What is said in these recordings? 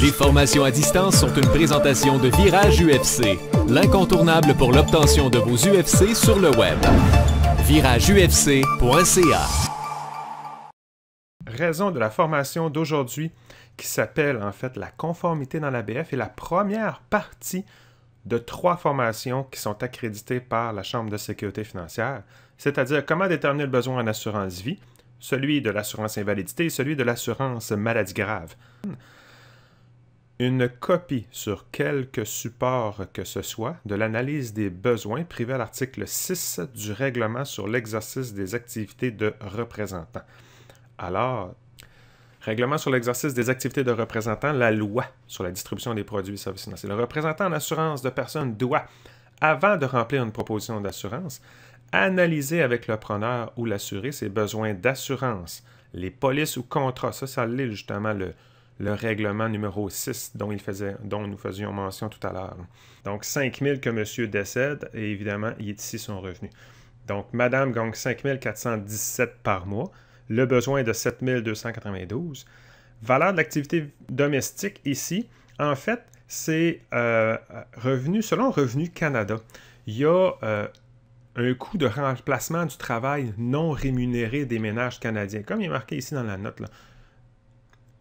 Les formations à distance sont une présentation de Virage UFC, l'incontournable pour l'obtention de vos UFC sur le web. VirageUFC.ca. Raison de la formation d'aujourd'hui qui s'appelle en fait la conformité dans l'ABF est la première partie de 3 formations qui sont accréditées par la Chambre de sécurité financière, c'est-à-dire comment déterminer le besoin en assurance vie, celui de l'assurance invalidité et celui de l'assurance maladie grave. Une copie sur quelque support que ce soit de l'analyse des besoins privée à l'article 6 du règlement sur l'exercice des activités de représentant. Alors, règlement sur l'exercice des activités de représentant, la loi sur la distribution des produits et services financiers. Le représentant en assurance de personnes doit, avant de remplir une proposition d'assurance, analyser avec le preneur ou l'assuré ses besoins d'assurance, les polices ou contrats. Ça l'est justement le règlement numéro 6 dont nous faisions mention tout à l'heure. Donc, 5 000 que monsieur décède, et évidemment, il est ici son revenu. Donc, madame gagne 5 417 par mois. Le besoin est de 7 292. Valeur de l'activité domestique ici, en fait, c'est revenu, selon Revenu Canada. Il y a un coût de remplacement du travail non rémunéré des ménages canadiens. Comme il est marqué ici dans la note, là.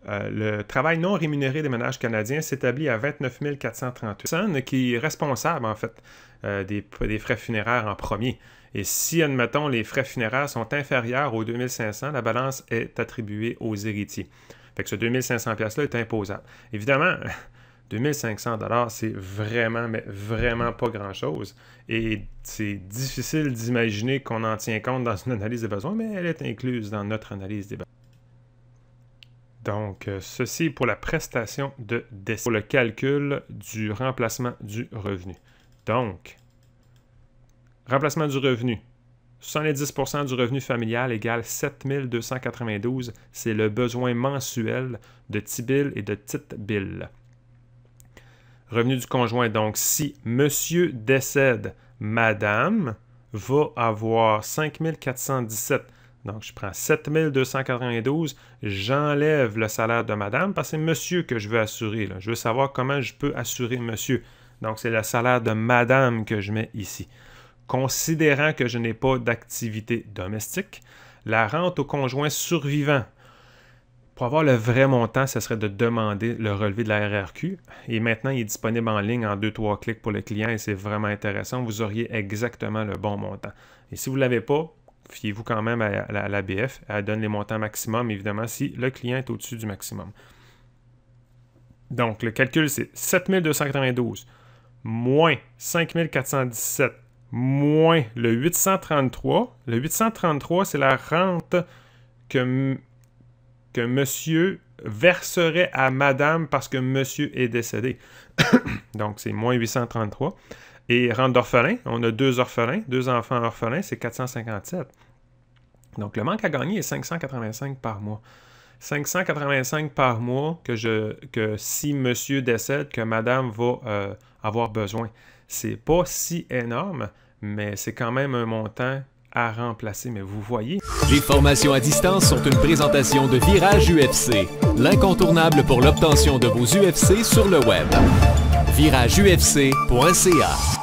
Le travail non rémunéré des ménages canadiens s'établit à 29 438. Personne qui est responsable, en fait, des frais funéraires en premier. Et si, admettons, les frais funéraires sont inférieurs aux 2500, la balance est attribuée aux héritiers. Fait que ce 2500 $-là est imposable. Évidemment, 2500 $, c'est vraiment, mais vraiment pas grand-chose. Et c'est difficile d'imaginer qu'on en tient compte dans une analyse des besoins, mais elle est incluse dans notre analyse des besoins. Donc, ceci pour la prestation de décès, pour le calcul du remplacement du revenu. Donc, remplacement du revenu. 70% du revenu familial égale 7 292. C'est le besoin mensuel de T-bill et de TIT-bill. Revenu du conjoint. Donc, si monsieur décède, madame va avoir 5 417. Donc, je prends 7 292, j'enlève le salaire de madame parce que c'est monsieur que je veux assurer. Là. Je veux savoir comment je peux assurer monsieur. Donc, c'est le salaire de madame que je mets ici. Considérant que je n'ai pas d'activité domestique, la rente au conjoint survivant. Pour avoir le vrai montant, ce serait de demander le relevé de la RRQ. Et maintenant, il est disponible en ligne en 2-3 clics pour le client et c'est vraiment intéressant. Vous auriez exactement le bon montant. Et si vous ne l'avez pas, fiez-vous quand même à l'ABF. Elle donne les montants maximum, évidemment, si le client est au-dessus du maximum. Donc, le calcul, c'est 7 292 moins 5 417 moins le 833. Le 833, c'est la rente que monsieur verserait à madame parce que monsieur est décédé. Donc, c'est moins 833. Et rente d'orphelin, on a 2 orphelins, 2 enfants orphelins, c'est 457. Donc, le manque à gagner est 585 par mois. 585 par mois que si monsieur décède, que madame va avoir besoin. C'est pas si énorme, mais c'est quand même un montant à remplacer. Mais vous voyez. Les formations à distance sont une présentation de Virage UFC, l'incontournable pour l'obtention de vos UFC sur le web. VirageUFC.ca